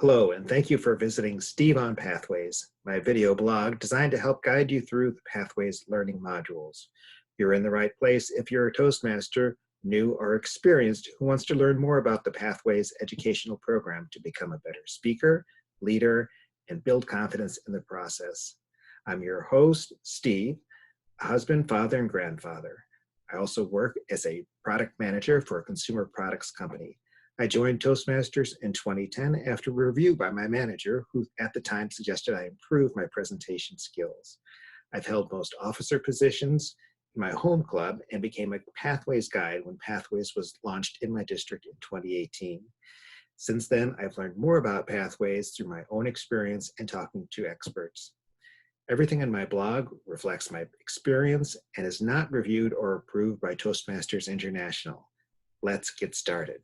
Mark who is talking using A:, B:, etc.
A: Hello, and thank you for visiting Steve on Pathways, my video blog designed to help guide you through the Pathways learning modules. You're in the right place if you're a Toastmaster, new or experienced, who wants to learn more about the Pathways educational program to become a better speaker, leader, and build confidence in the process. I'm your host, Steve, a husband, father, and grandfather. I also work as a product manager for a consumer products company. I joined Toastmasters in 2010 after a review by my manager, who at the time suggested I improve my presentation skills. I've held most officer positions in my home club and became a Pathways guide when Pathways was launched in my district in 2018. Since then, I've learned more about Pathways through my own experience and talking to experts. Everything in my blog reflects my experience and is not reviewed or approved by Toastmasters International. Let's get started.